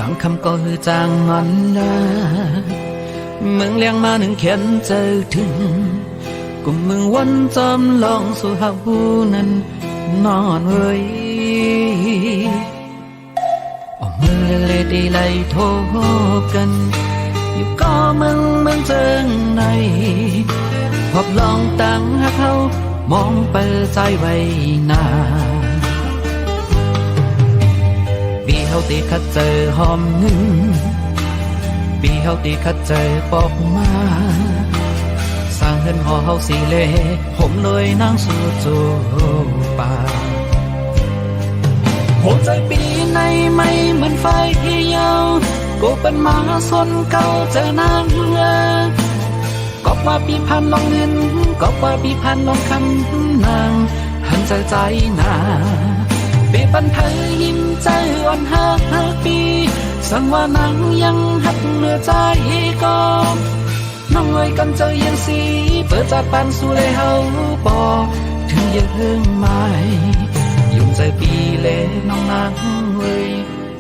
cắm khăm có hư trang ngón la mừng liang ma nâng khen chơi thừng cùng mừngวันจำลองสู่หาหูนั้นนอนเว้ยออกมือเลยดีไล่โทกันอยู่ก็มึงเจิงในพบลองตั้งหาเขามองเปิดใจไว้นาปีเฮาตีคัดเจอหอมนึงปีเฮาตีคัดเจอปอกมาสร้างเฮือนหอเฮาสีเล่ผมเลยนั่งสู่จูป่าหัวใจปีในไม่เหมือนไฟที่ยาวกูเป็นหมาสนเก่าเจอนางก็ว่าปีพันลองเงินก็ว่าปีพันลองคำนางหันใจนาปีปันเธอยิ้มใจอ่อนหักปีสั่งว่านางยังหักเนื้อใจก็น้องเอ้ยกันเจอยังสีเปิดจากปันสู่เลยเฮาปอถึงยังเฮิงไม่ยุ่งใจปีเล่น้องนางเอ้ย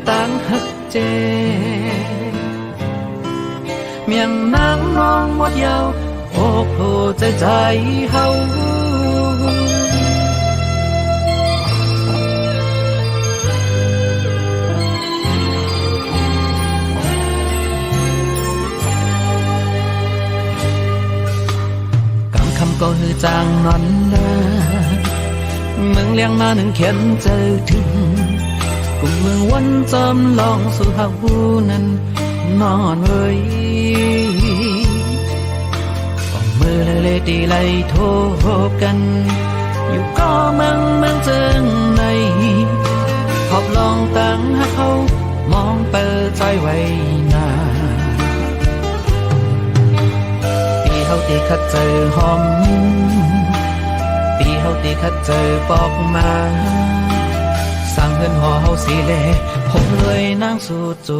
ตั้งหักเจเมียงนางน้องหมดยาวโอ้โหใจเฮากำคำก็ฮือจางนอนละมึงเลี้ยงมาหนึ่งเขียนเจอถึงกุมเมืองวันจำลองสู่หาหูนั้นนอนเว้ยออกมือเลยดีไล่โทกันอยู่ก็มึงเจิงในขอบลองตั้งหาเขามองเปิดใจไว้นาปีเฮาตีคัดเจอหอมปีเฮาตีคัดเจอปอกมาสร้างเฮือนหอเฮาสีเล่ผมเลยนั่งสู่จู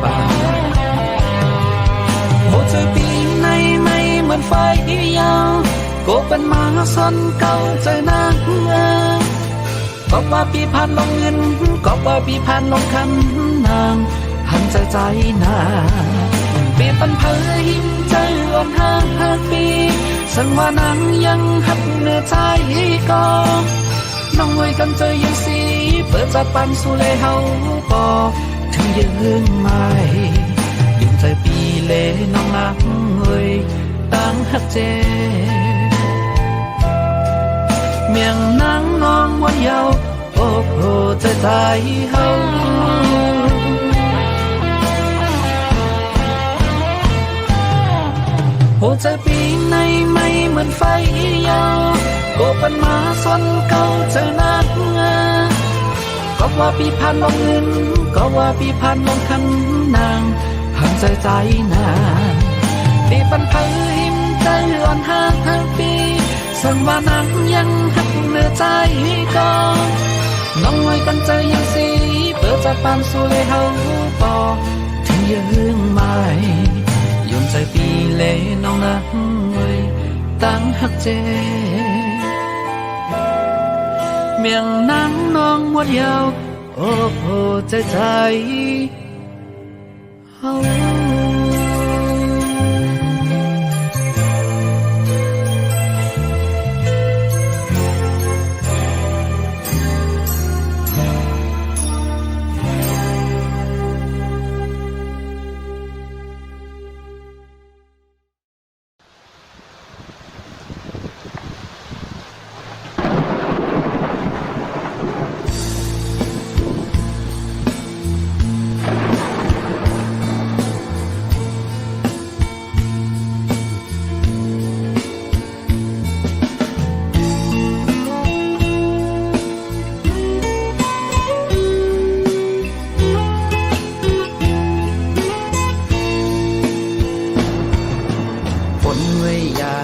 ป่าหัวใจปีในไม่เหมือนไฟยาวก็เป็นหมาสนเก่าใจนางก็ว่าปีพันลงเงินก็ว่าปีพันลงคำนางหันใจนาปีปันเผยยิ้มใจอ่อนหักปีสั่งว่านางยังหักเนื้อใจก็น้องเอ้ยกันเจอยังสีเปิดจากปันสู่เลยเฮาปอถึงยังเฮืองไม่ยุ่งใจปีเล่น้องนางเอ้ยตั้งหักเจเมียงนางน้องวันยาวโอ้โหใจเฮาหัวใจปีในไม่เหมือนไฟยาวก็เป็นหมาสนเก่าเจอนางก็ว่าปีพันลงเงินก็ว่าปีพันลงคำนางหันใจนาปีปันเผยยิ้มใจอ่อนหักปีสั่งว่านางยังหักเนื้อใจก็น้องไว้กันใจยังสีเปิดจากปันสู่เลยเฮาปอถึงยังเฮืองไม่ยุ่งใจปีเล่น้องนางเอ้ยตั้งหักเจเมียงนางน้องหมดยาวโอ้โหใจเฮา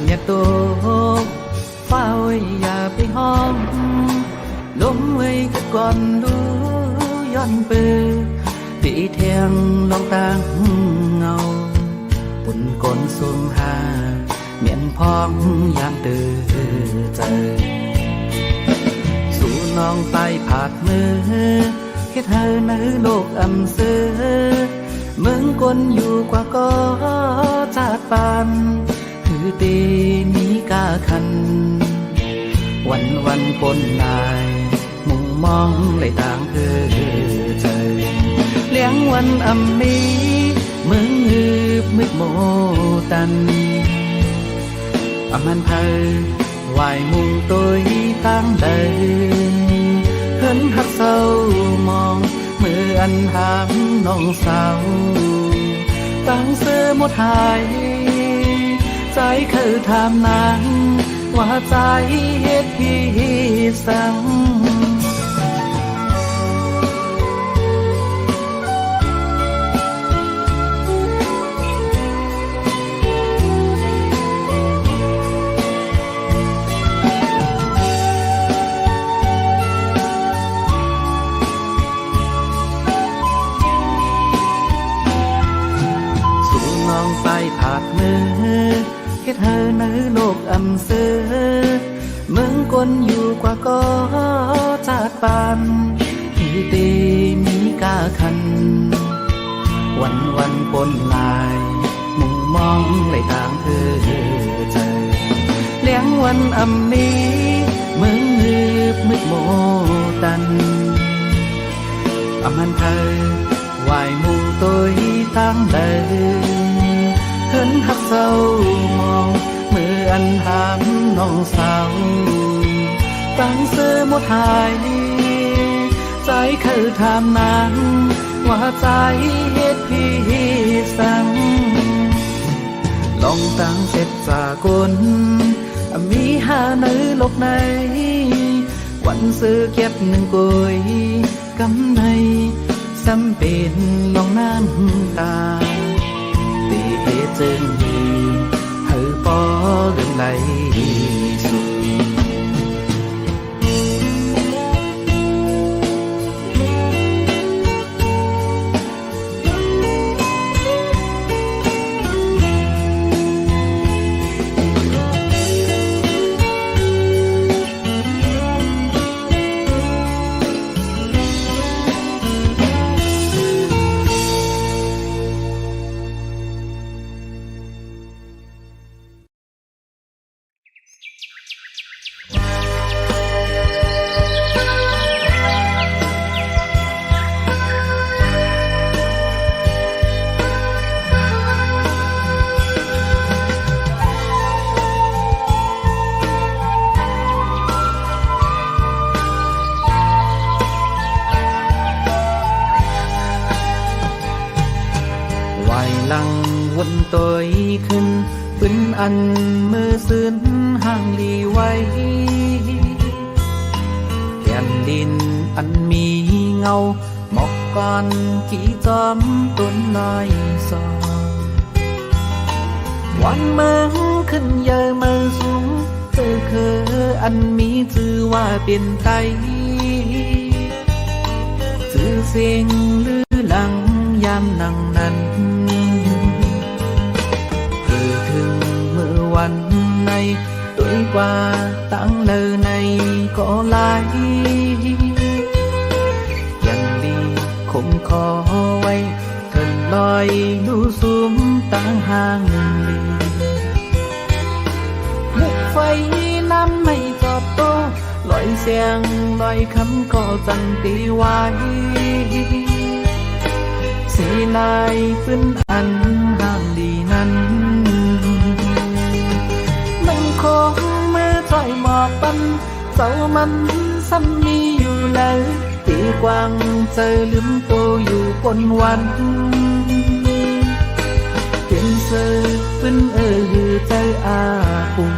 เนี่ยโตฟ้าไว้อย่าไปห้องลมไว้ก็ก่อนดูย้อนเปื้อปีเทียงลองตางเงาปุ่นก้นสูงหาเมียนพองยามตื่นใจสู่น้องไปผาดมือ kết hờ nơi lục âm xưa mừng quânอยู่กว่าก็ชาติปานคือเตมีกาคันวันปนนายมุงมองเลยต่างใจเลี้ยงวันอำมีมึงงืบมึกโมตันอมันเพอวายมุงตัวตั้งเดินเหินหักเศร้ามองมืออันหางน้องสาวตั้งเสื้อหมดหายใจคือถามนางว่าใจเฮ็ดพี่สั่งไปผาดมือเฮ็ดเฮอในโลกอำเสือเมืองกนอยู่กว่าก็ชาติปานที่เตมีกาคันวันปนลายมุงมองเลยต่างใจเลี้ยงวันอำมีมึงงืบมึกโมตันอมันเธอวายมุงตัวตั้งเดินเหินหักเศร้ามองมืออันหามน้องสาวตั้งเสื้อหมดหายใจคือถามนางว่าใจเฮ็ดพี่สั่งลองตั้งเสร็จจากลมีหาในโลกในวันซื้อเก็บหนึ่งกุยกำในสำเป็นลองน้ำตาตีเหตุจึงดีเฮอปอเรื่องไหลสุดลังวนตัวขึ้นปืนอันมือซื้นห่างลีไว้แผ่นดินอันมีเงาหมอกก้อนกี่จอมต้นน้อยซอวันเมืองขึ้นเยอะมือสูงคืออันมีชื่อว่าเป็นไตชื่อเสียงลือหลังยามนั่งนั้นวันในtuổi quaตั้งlời này có lại dần đi không khó quay thần loi nu xuống tăng hàng lì một phây năm mây giọt tô loại xiang loại khắm có dần tí hoài xì lại phân ăn hàng đi nănคงมือถอยหมอกปันเสามันซ้ำมีอยู่เลยตีกวางเจอลืมโตอยู่บนวันเป็นเสือฟื้นใจอาปุ่ม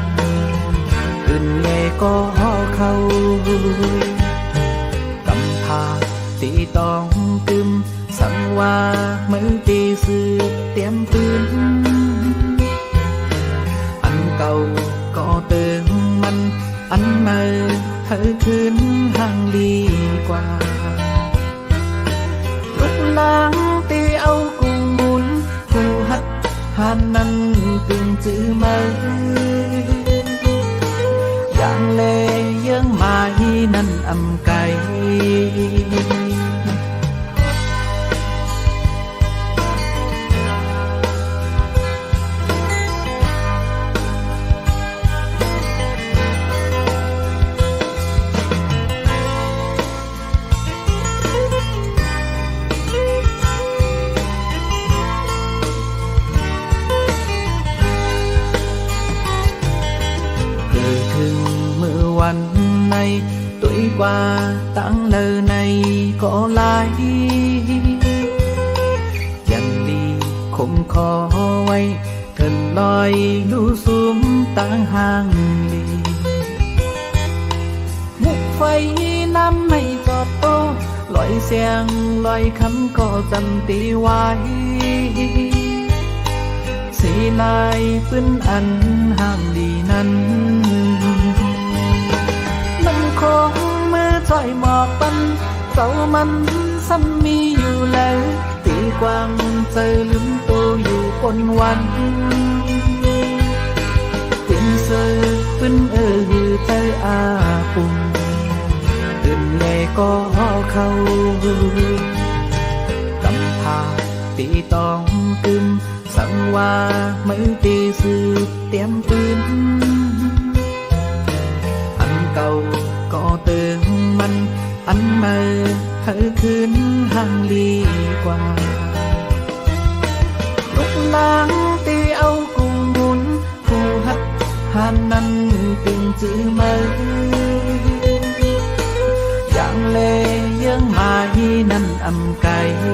ขึ้นแย่ก็เข้ากำพาตีตองตึมสังว่ามือตีสือเตรียมปืนอันเก่าก็เติมมันอันใหม่เธอคืนห่างดีกว่าลุกล้างตีเอากุ้งบุญผู้หัดหานนั้นตึงจื้อมาอย่างเลเยื่องไม้นั้นอำไก่ này tuổi qua tháng lờ này có lại dần đi không khó quay thần loi lưu xuống tăng hàng đi mục phây năm nay giọt tô loại sen loại khăn có dần tí hoài xì lại phân ăn hàng đi năn nâng khó mơ trọi mò bắn dẫu mắn xăm miอยู่แล้วตีกวางเจอลืมตัวอยู่คนวันเป็นเสือเป็นเธออาปุ่มตื่นแลก็เข้ากำพาตีตองตึมสังว่ามือตีสืบเตรียมปืนอันเก่าก็เติมมันอันใหม่ให้คืนห่างลีกว่าลูกนางตีเอากุ้งบุญผู้ฮักหันนั้นตึงจื้อมืออย่างเลยังมาฮีนั่นอำไกข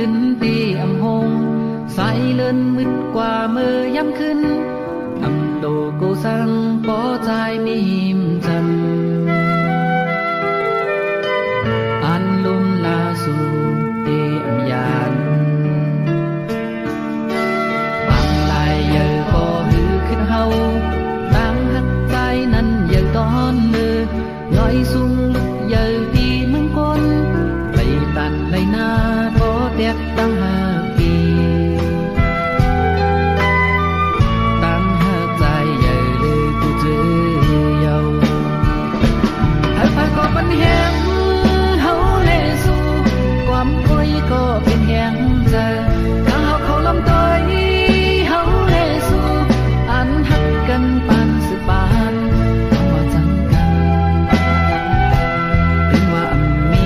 ึ้นตีอำหงสายเลื่อนมืดกว่าเมื่อยำขึ้นอำโดกูสังปอใจมีหิมจันอันลุมลาสู่ตีอำยานบางลายเยอะก็หือขึ้นเฮาตั้งหักใจนั้นเยอะตอนเลือน้อยสูงลุกเยอะตีมึงคนไปตันในนาเด็กตั้งห้าปีตั้งห้าใจใหญ่เลยกูเจอเยาให้ไปก็เป็นแหงเฮาเลสู่ความป่วยก็เป็นแหงเจอถ้าเฮาเขาลำต้อยเฮาเลสู่อันหักกันปานสืบานต้องว่าจังกันเป็นว่าอำมี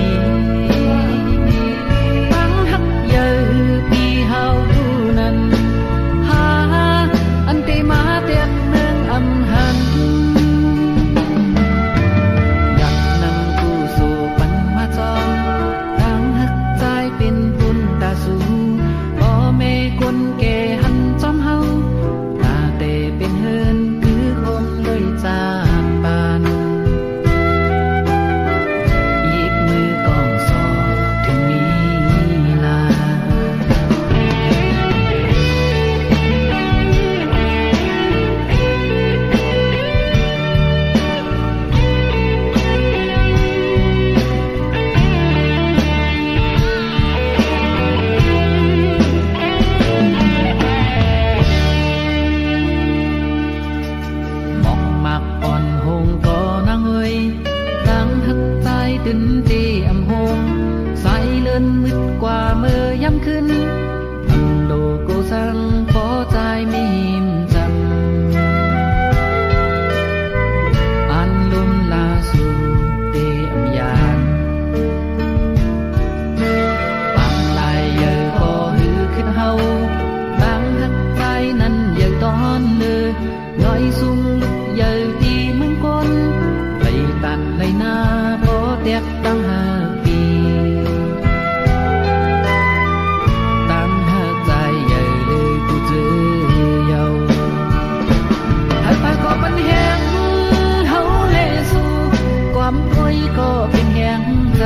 ความป่วยก็เป็นแหงใจ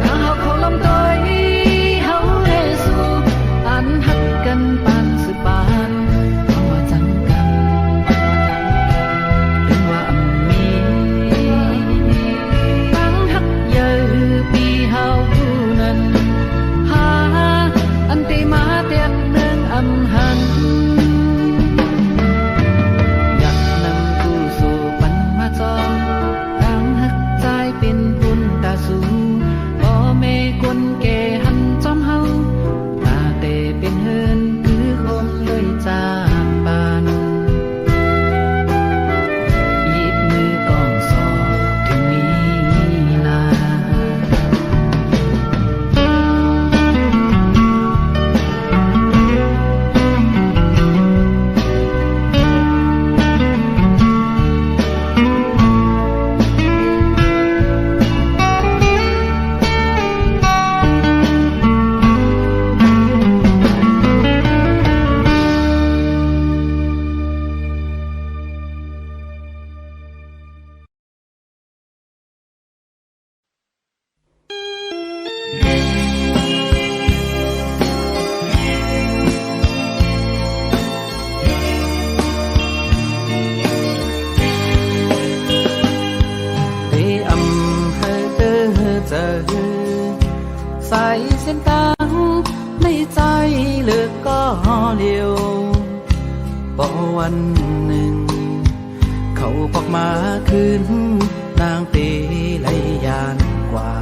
ถ้าเฮาเขาลำ พอวันหนึ่งเขาพอกมาคืนนางเปไหลยานกว่า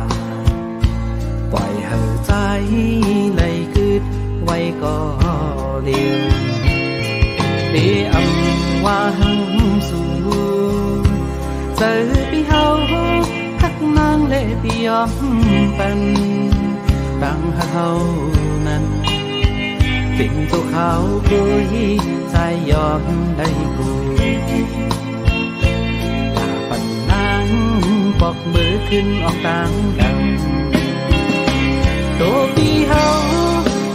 ปล่อยให้ใจไหลคืดไว้ก็เดียวเปอำว่าหังสูเจอปีเฮาฮักนางเลยปียอมเป็นตั้งฮักเฮานั้นเป็นตัวเขาคุยใจยอมได้กูถ้าปันนางปอกมือขึ้นออกต่างดังตัวพี่เฮา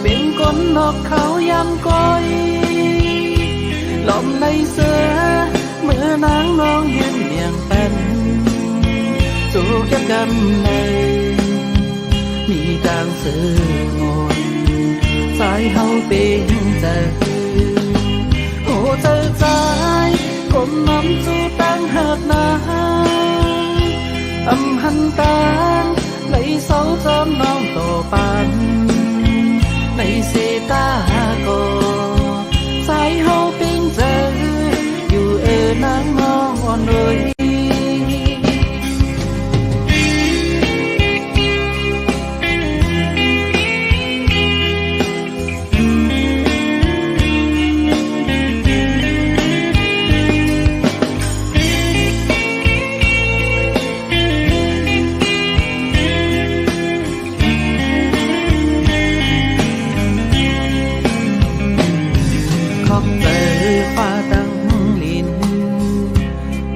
เป็นคนนอกเขายำก้อยหลอมในเสือเมื่อนางน้องยืนเบี่ยงเป็นสู้กับกันเลยมีต่างเสืองนสายเฮาเป็นเจอโอ้เจอใจกลมน้ำสู้ตั้งหักนาอำหันตาในเสาจอมน้องโตปันในเสตาโกสายเฮาเป็นเจออยู่นางน้องอ่อนเลย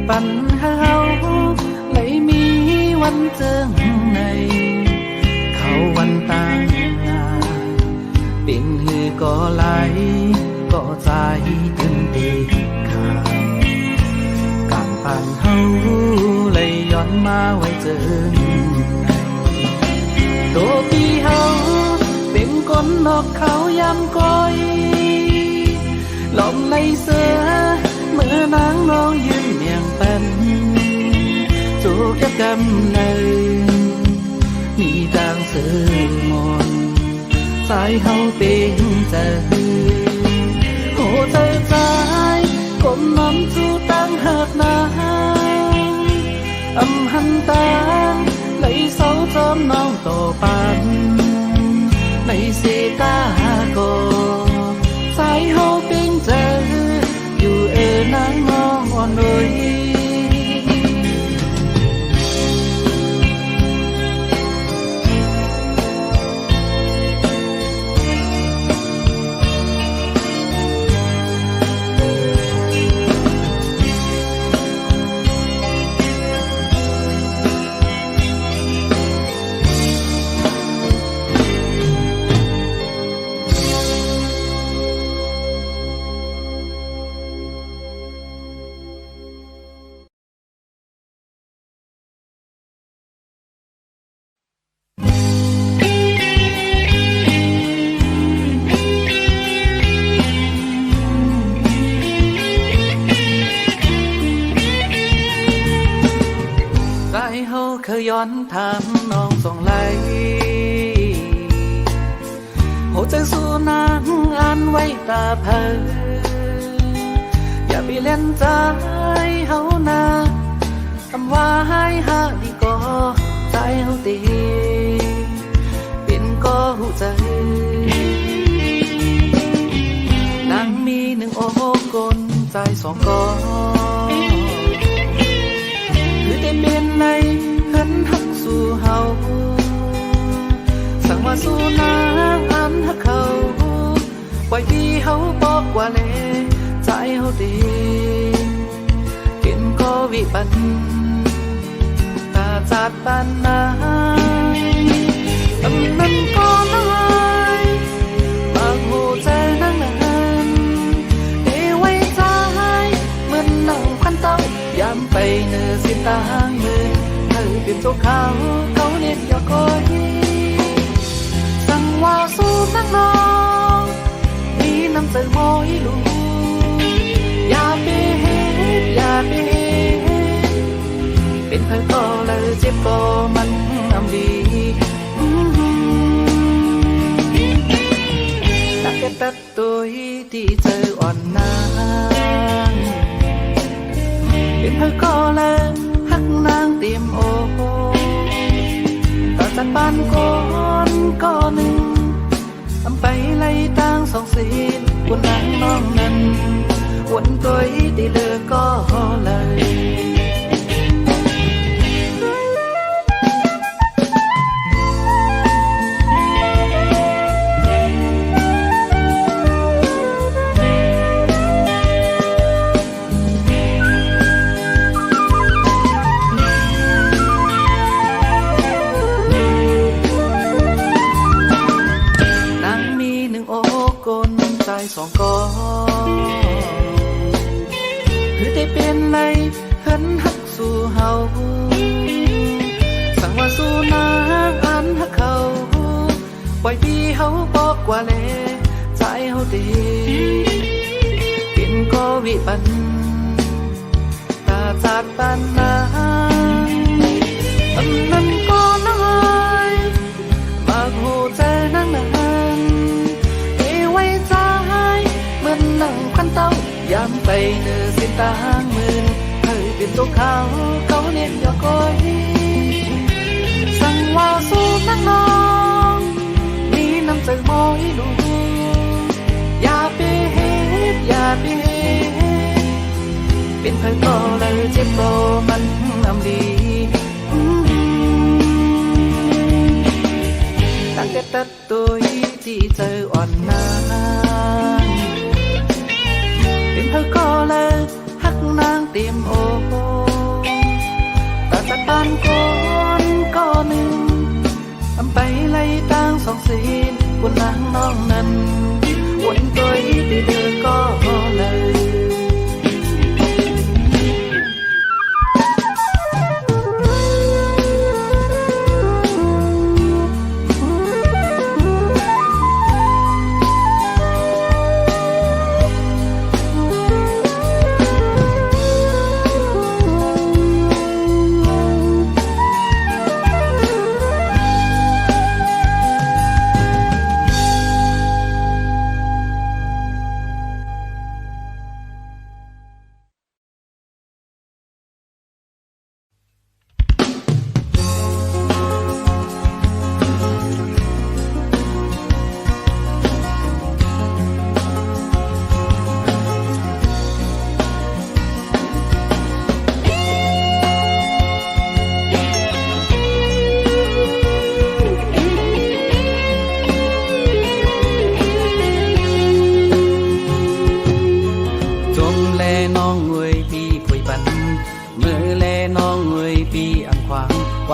ปัญหาไม่มีวันเจอในเขาวันต่างงานเป็นหือก็ไหลก็ใจถึงตีขาดการผ่านเฮาเลยย้อนมาไว้เจอตัวพี่เฮาเป็นคนนอกเขายำก้อยหลอมในเสือเมื่อนางน้องยืนเบี่ยงเป็นจูบกับกำเนิดมีต่างสื่อมนสายเฮาเป็นเจอโอ้ใจใจกลมน้ำจูตั้งหักนางอำหันตาไหลเสาจอมน้องโตปันในเสตาโกสายเฮาเป็นเจออยู่นางน้องอ่อนเลยเคยย้อนถามน้องส่งไหลหัวใจสู้นางอ่านไว้ตาเพออย่าไปเล่นใจเฮานาคำว่าให้หาดีก็ใจเฮาตีเป็นก็หูใจนางมีหนึ่งโอ้กลใจสองก็คือเต็มเป็นในหันหักสู่เฮาสั่งว่าสู่นางอันหักเขาไว้ที่เฮาบอกว่าเลใจเฮาตีเห็นก็วิบัติตาจัดปานนางตำนั้นก็น้อยบางหูใจนั่งนั้นเอไว้ใจเหมือนนั่งพันเต้ายามไปเนื้อสิ้นตางมือเป็นตัวเขาเน็ตยอกอยสั่งว่าสู้นักน้องมีน้ำใจมอยลูอย่าไปเฮ็ดอย่าไปเฮ็ดเป็นเพื่อนก็เลยเจ็บก็มันอำดีตัดแค่ตัดตัว ที่เจออ่อนนางเป็นเพื่อก็เลยฮักนางเตรียมโอต่อจากบ้านก่อนก็หนึ่งทำไปไล่ตั้งสองสีคนนางน้องนั้นวนตัวที่เลือก็เลยสองกอคือได้เป็นไรเหินหักสู่เฮาสั่งว่าสู่นางอันหักเขาปล่อยพี่เฮาบอกว่าแลใจเฮาดีเป็นก็วิบันตาจัดปันนาอันนั้นก็น้อยมากโหใจนั่งนานนั่งพันเต้ายามไปเนื้อสิตางมืนเคยเป็นตัวเขาเรียกยอกอยสั่งว่าสู้นักน้องมีน้ำใจมอยดูอย่าไปเฮ็ดอย่าไปเฮ็ดเป็นเพื่อนก็เลยเจ็บโตมันน้ำดีตั้งแต่ตัดตัวที่เจออ่อนนางเป็นเธอก็เลยฮักนางเตรียมโอแต่จากบ้านก่อนก็หนึ่งทำไปไล่ตั้งสองสีคนนางน้องนั้นวนตัวที่เธอก็เลย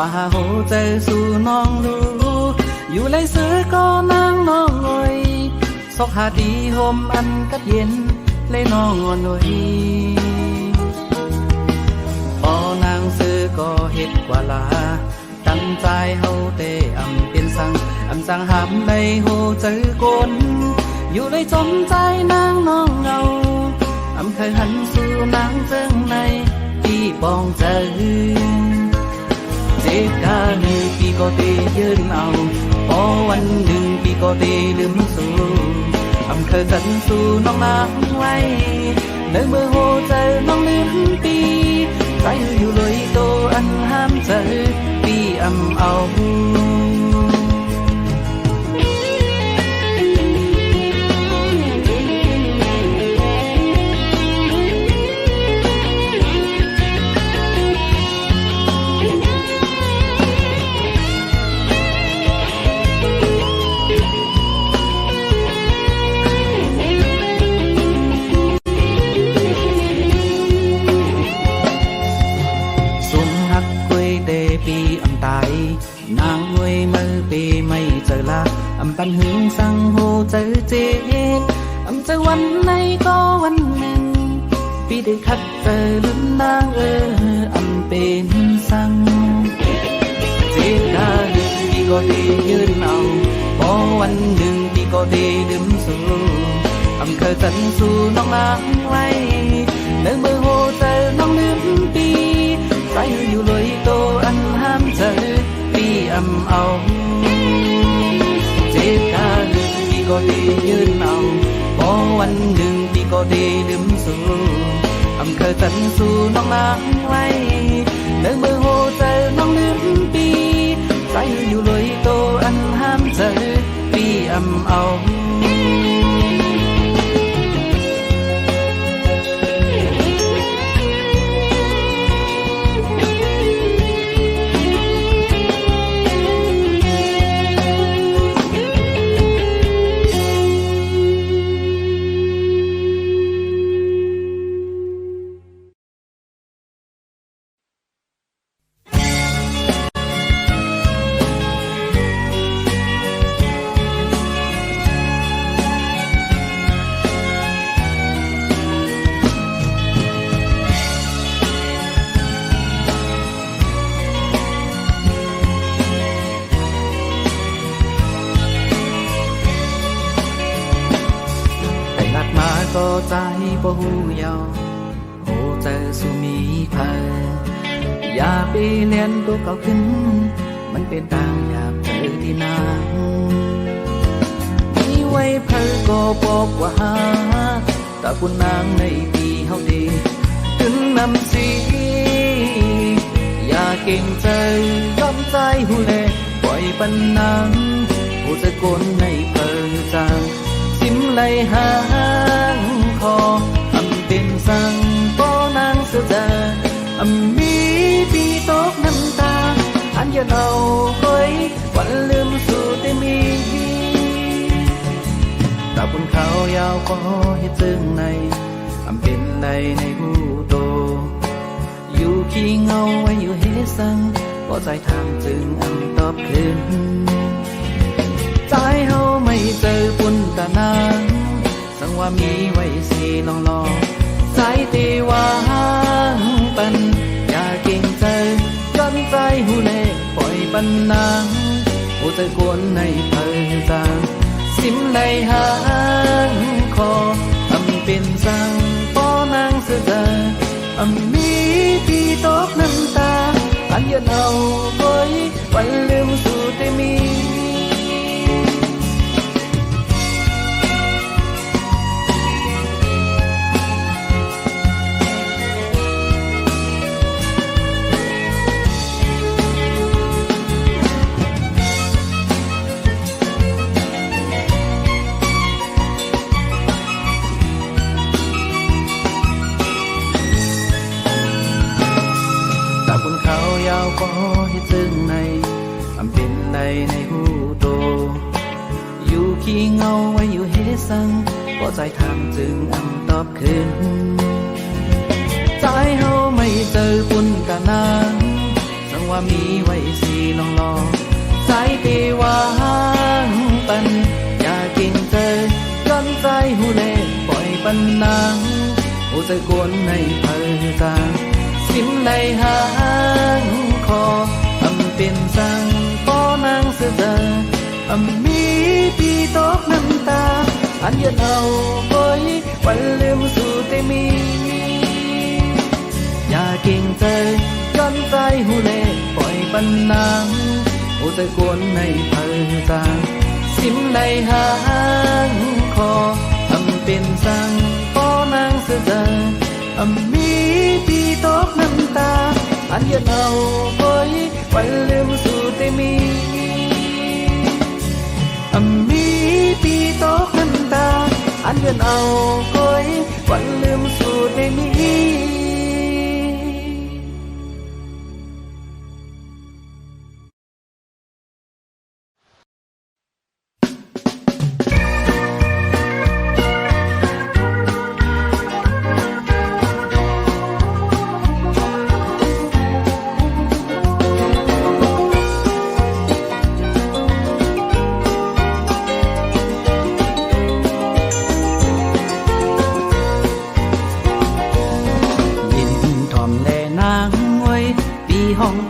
ว่าโหใจสู่น้องรู้อยู่ไรเสือก็นางน้องงอยซอกหาดีโฮมอันกัดเย็นเลยน้องอ่อนหน่อยพอนางเสือก็เฮ็ดกว่าลาตั้งใจเฮาเตอำเป็นสั่งหามในโหใจกนอยู่เลยจมใจนางน้องเงาเคยหันสู่นางเจิงในที่ปองใจเจ็บกาหนึ่งปีก็ตียืนเอาพอวันหนึ่งปีก็ตีลืมสู่เคยกันสู่น้องนางไว้ในเมื่อโหใจน้องลืมปีใจอยู่เลยโตอันห้ามใจปีเอา ปันหึงสั่งโหเจอเจ็บเจอวันไหนก็วันหนึ่งพี่ได้คัดเจอลุ้นนางเป็นสั่งเจ็บได้พี่ก็ได้ยืนเอาพอวันหนึ่งพี่ก็ได้ลืมสู่เคยกันสู่น้องนางไว้เดินเบอร์โหเจอน้องลืมปีใจอยู่เลยโตอันห้ามเจอพี่เอาเจ็บกาลืมพี่ก็ได้ยืนเอาพอ วันหนึ่งพี่ก็ได้ลืมสู่อำเคยกันสู่น้องนางไว้เดินเบอร์โหเจอน้องลืมปีใจอยู่เลยโตอันห้ามเจอปีอำเอาก็ใจบ่หูยาวโหใจสุมีเพออย่าไปเลียนตัวเก่าขึ้นมันเป็นต่างอยากเจอที่นางมีไว้เพอก็บอกว่าหาแต่คุณนางในปีเฮาดีถึงนำสีอย่าเก่งใจยอมใจหูเล่ปล่อยปันนางผู้จะโกนในเพอจางสิมไหลหางคออำเป็นสังป้อนางเสืออำมีปีตกน้ำตาอันยันเอาคอยวันลืมสู่แต่มีตาบนเขายาวก็เฮ็ดจึงในอำเป็นในหูโตอยู่ขี้เงาไว้อยู่เฮ็ดสังก็ใจทางจึงอำตอบคืนใจเฮาไม่เจอปุ่นตานางสังว่ามีไว้สีลองลองใจตีวางปันอย่าเก่งใจจนใจหูเล่ปล่อยปันนางหูใจกวนในเพลิงจางสิมไหลหางคออำเป็นสังป้อนางเสืออำมีปีตกน้ำตาอันยันเอาไว้วันลืมสู่แต่มีก็เฮ็ดจึงในอำเป็นในหูโตอยู่ขี้เงาไว้อยู่เฮ็ดสังก็ใจทางจึงอำตอบคืนใจเฮาไม่เจอปุ่นกะนางสังว่ามีไว้สีลองลองใจตีวางปันอย่าเก่งเจอจนใจหูเล่ปล่อยปันนางหูใจกวนในเพลิงจางสิมไหลหางคออำเป็นสังป้อนางเสืออำมีปีตกน้ำตาอันยันเอาไว้วันลืมสู่แต่มีอย่าเก่งใจจนใจหูเล่ปล่อยปันนางหูใจกวนในเพลิงจางสิมไหลหางคออำเป็นสังป้อนางเสืออำมีปีตกน้ำตาอันยันเอาไว้วันลืมสู่แต่มีอำมีปีตกน้ำตาอันยันเอาไว้วันลืมสู่แต่มี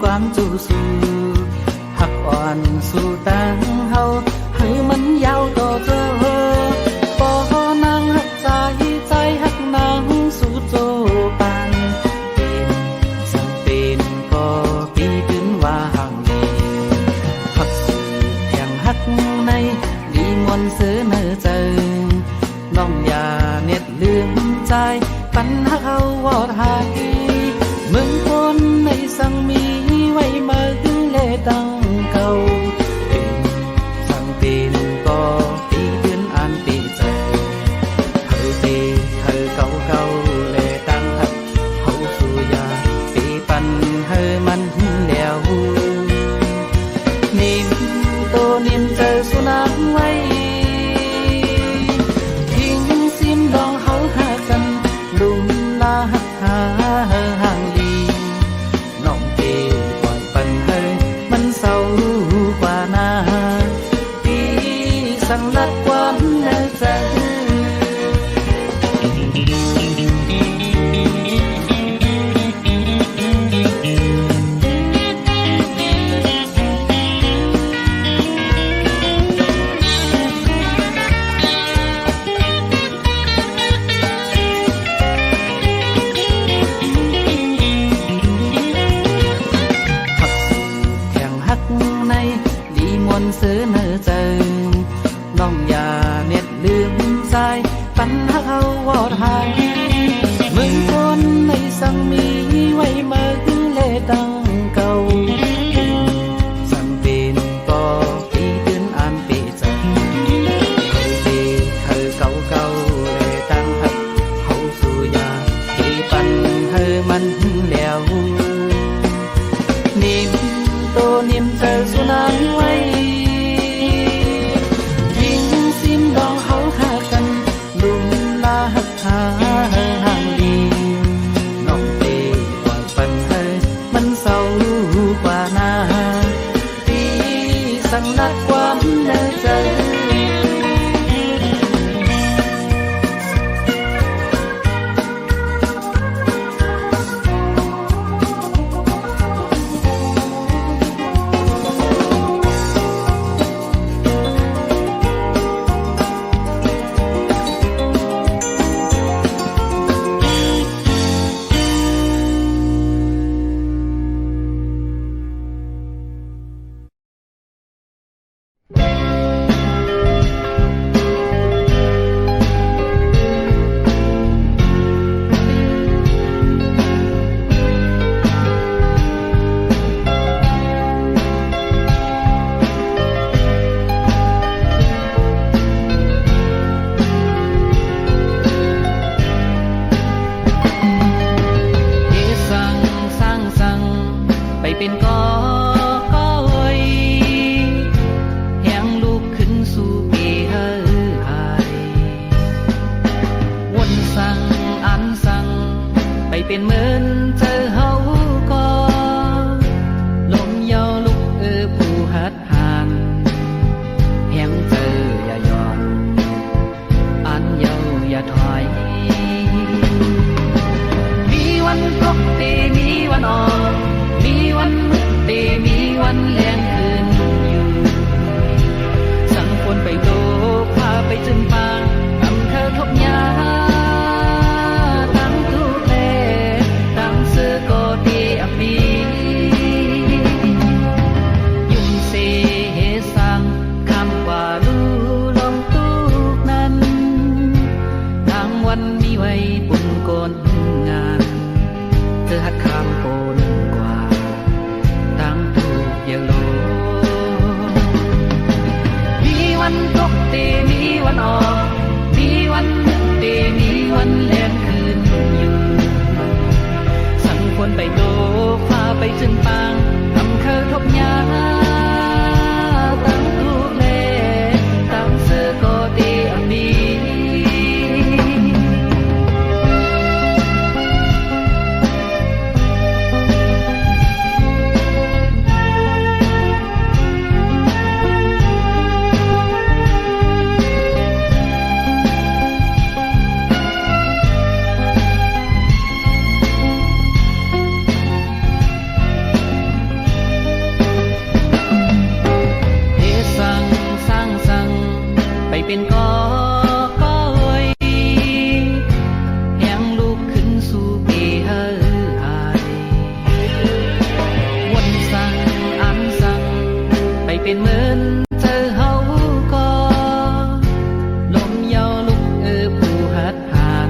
ความจูสูหักอ่อนสู่ตังเฮาให้มันยาวต่อเจอปอนางหักใจใจหักนางสู่โจปานเป็นสังเป็นก็ปีขึ้นว่าห่างดีหักสื่ออย่างหักในดีมวนเสือเนอเจอน้องยา ใจปัญหาเขาวอดหายเมืองคนในสังมีไว้มาคือเลตังเก่าเป็นสังเป็นก็ปีเดือนอันปีใจเธอปีเธอเก่าเก่าเลตังหักเขาสู่ยาปีปันเธอมันแล้วนิ่มโตนิ่มเจอสุนัขไว้ทิ้งซิมดองเขาหากันลุมลาหาห่างดีน้องเกปล่อยปันเฮยมันเศร้ากว่านาปีสั่งลัดความในใจเสือเนอเจอน้องอย่าเน็ดลืมใจปัญหาเขาวอดหายเมืองคนในสังมีไว้มาคือเลตังเก่าสังเป็นก็ปีเดือนอันปีใจเคยปีเธอเก่าเก่าเลตังหักเขาสู่ยาปีปันเธอมันแล้วนิ่มโตนิ่มเจอสุนัขไว้ห่างดีน้องเตปล่อยปันเฮยมันเศร้ากว่านาปีสั่งนัดความในใจเป็นก็ไว้แหงลูกขึ้นสู่ปีเฮหายวนสั่งอันสั่งไปเป็นเหมือนเจอเฮาก็ลมเยาลุกผู้หัดหานแหงเจออย่าย่อนอันเยาอย่าถอยมีวันตกตีมีวันออกมีวันมืดตีมีวันแลงคืนอยู่สั่งคนไปโตพาไปจนปางอำเภอทบยาตั้งทุเลตั้งเสือโกตีอปียุ่งเสเหสังคำว่าลูลองตุกนั้นทางวันมีไว้ปุ่นโกนงานเธอหัดคำโปนมีวันตกตีมีวันออกมีวันมืดตีมีวันแลงคืนอยู่สั่งคนไปโตพาไปจนปางอำเภอทบยาตั้งทุเลตั้งเสือโกตีอมีเป็นก็ไว้แหงลูกขึ้นสู่ปีเฮหายวนสั่งอันสั่งไปเป็นเหมือนเจอเฮาก็ลมเยาลุกผู้หัดหาน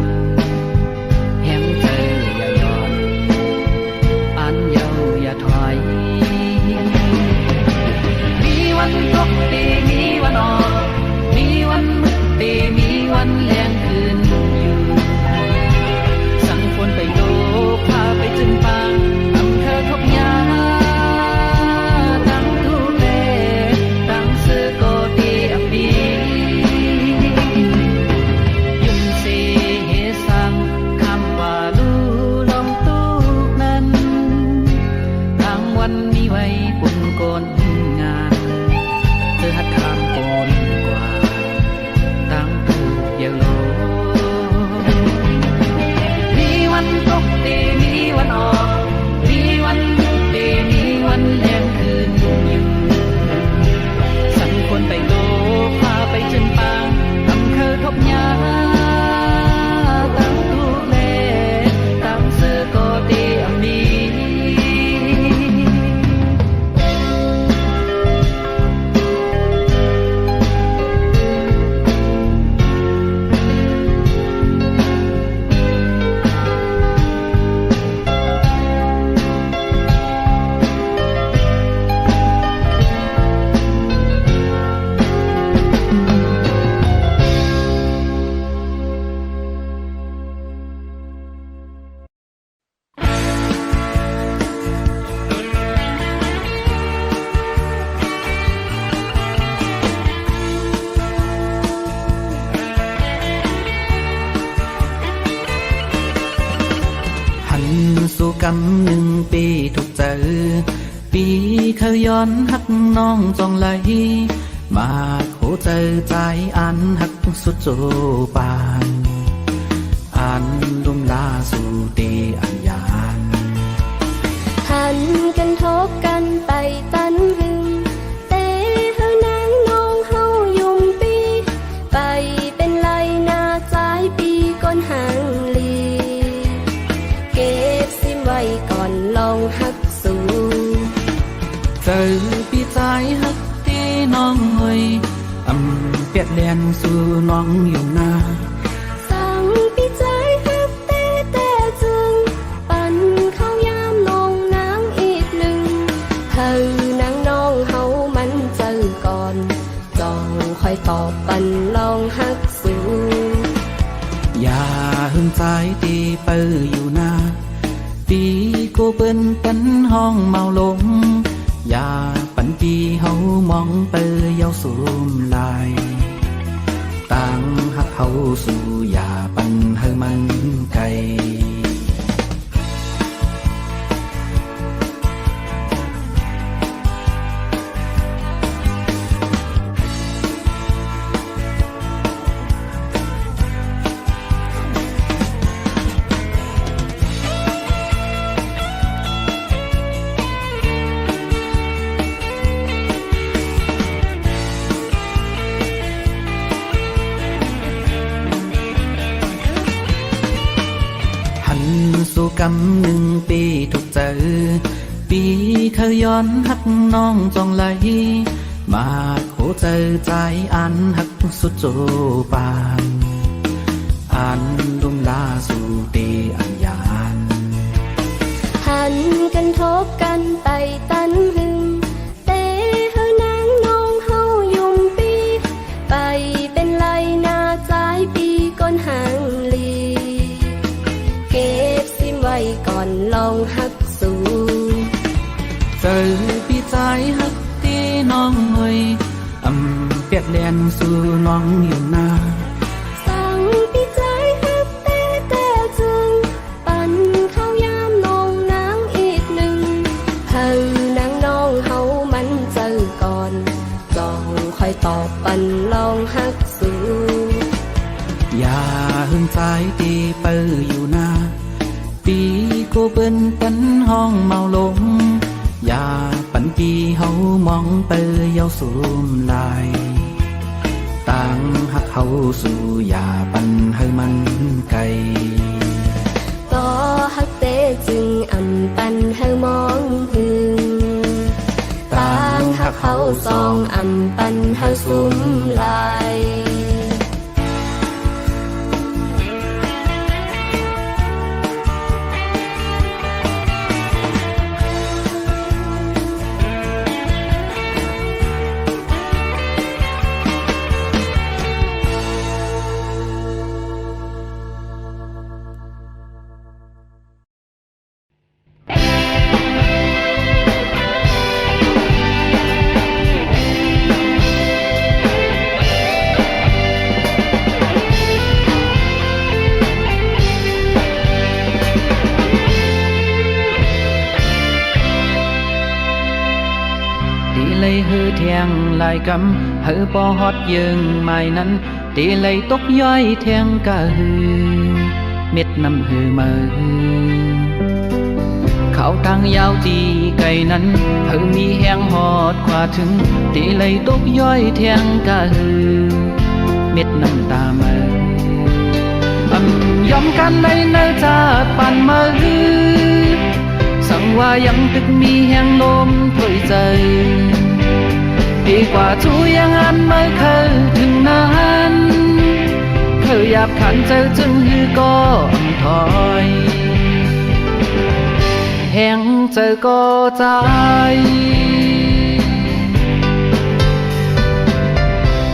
วันตกเตมีวันออกมีวันหยุดเตมีวันแลมคืนอยู่ฉันควรไปโลพาไปจนปางทำเคอทบยาตั้งทุกเลตั้งซื้อก็เตอมีสู่กำหนึ่งปีถูกเจอปีเคยย้อนหักน้องจองไหลมาโคเจอใจอันหักสุดโจปานอันลุมลาสู่ตีอันยานหันกันทบกันไปตันหึงเตเฮานางน้องเฮายุ่มปีไปเป็นไรนาใจปีก้นหางลีเก็บซิมไว้ก่อนลองหักสู่เจอปีใจหักที่น้องเฮยเปียดเลียนสู่น้องอยู่นาสั่งปีใจหักแต่จึงปั่นเข้ายามลงน้ำอีกหนึ่งเธอนางน้องเฮามันเจอก่อนจองคอยตอบปั่นลองหักสู่อย่าหึงใจตีเปื้ออยู่นาปีกูเปิ้นเป็นห้องเมาลงอย่าปันปีเฮามองเปื้อเยาสูมลายต่างหักเฮาสู่อย่าปันเฮอมันไกลสู่กำหนึ่งปีถูกเจอปีเคยย้อนหักน้องจองไหลมาโคเจอใจอันหักสุดโจปานอันลุมลาสู่ตีอันยานหันกันทบกันไปตันหึงเตเฮานางน้องเฮายุ่มปีไปเป็นไรนาใจปีก้นหางลีเก็บซิมไว้ก่อนลองหักสู่เจอปีใจหักที่น้องเฮยเปียดเลียนสู่น้องอยู่นาสั่งปีใจหักแต่จึงปั่นเข้ายามลงน้ำอีกหนึ่งเธอนางน้องเฮามันเจอก่อนจองคอยตอบปั่นลองหักสู่อย่าหึงใจตีเปื้ออยู่นาปีกูเปิ้นเป็นห้องเมาลงอย่าปันปีเฮามองเปื้อเยาสูมลายต่างหักเฮาสู่อย่าปันเฮอมันไกลต่อหักเตจึงปันเฮามองหึงต่างหักเฮาสองปันเฮาสูมลายlấy hư thiêng lại cắm hư bò hót dương mai nắn tỷ lấy tóc dõi thiêng cả hư miệt nằm hừ mờ khảo thangยาวตีไก่นั้นเฮอมีแห้งหอดกว่าถึงตีเลยตกย้อยแทงกะหือเม็ดน้ำตาเมอยอมกันในเนื้อจาดปั่นมาลือสั่งว่ายังตึกมีแห้งลมถอยใจดีกว่าจูยังอันไม่เคยถึงนั้นเคยหยาบขันเจอจึงฮือก็ถอยแห้งเจอก็ใจ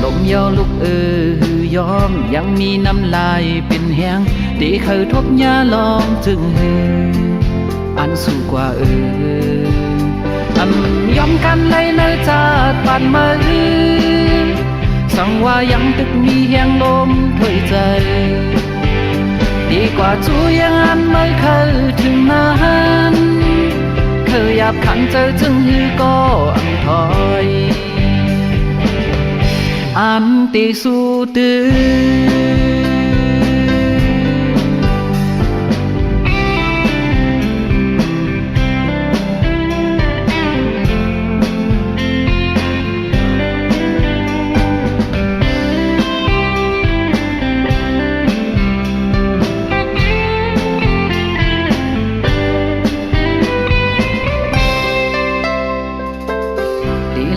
ลมยาวลุกยอมยังมีน้ำลายเป็นแห้งตีเคยทบยาลองจึงอันสูงกว่ายอมกันเลยเนื้อจาดปั่นมาสั่งว่ายังตึกมีแห้งลมถอยใจดีกว่าจูยังอันไม่เคยถึงนั้นเคยหยาบขันเจอจึงฮือก็ถอยอันตีสู้ตื้อ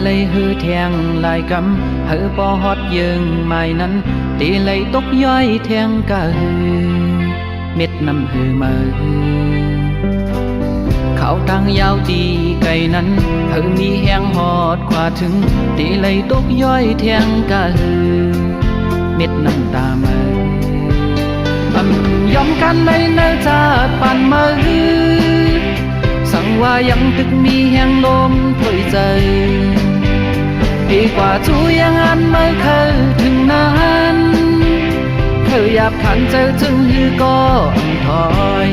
เลยฮือแทงลายกำเฮอปอฮอดยิงไม่นั้นตีเลยตกย้อยแทงกะฮือเม็ดน้ำฮือมาเขาทางยาวตีไก่นั้นเฮอมีแห้งหอดกว่าถึงตีเลยตกย้อยแทงกะฮือเม็ดน้ำตามายอมกันเลยเนื้อจาดปั่นมาสั่งว่ายังตึกมีแห้งลมถอยใจดีกว่าจูยังอันไม่เคยถึงนั้นเคยหยาบขันเจอจึงฮือก็ถอย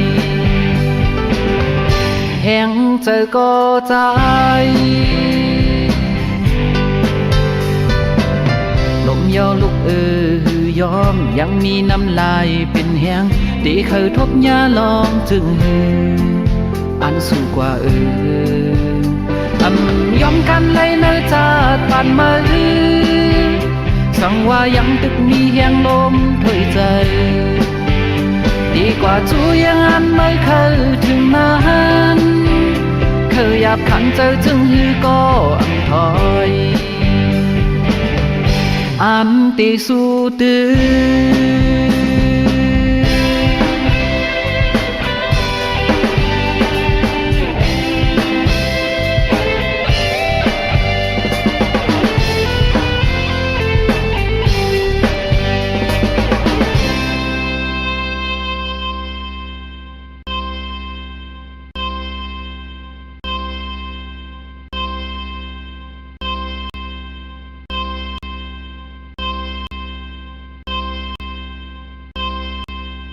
แห้งเจอก็ใจลมยาวลุกยอมยังมีน้ำลายเป็นแห้งตีเคยทบยาลองจึงฮืออันสูงกว่ายอมกันเลยเนื้อจาดปั่นมาสั่งว่ายังตึกมีแห้งลมถอยใจดีกว่าจูยังอันไม่เคยถึงนั้นเคยหยาบขันเจอจึงฮือก็ถอยอันตีสู้ตื้อ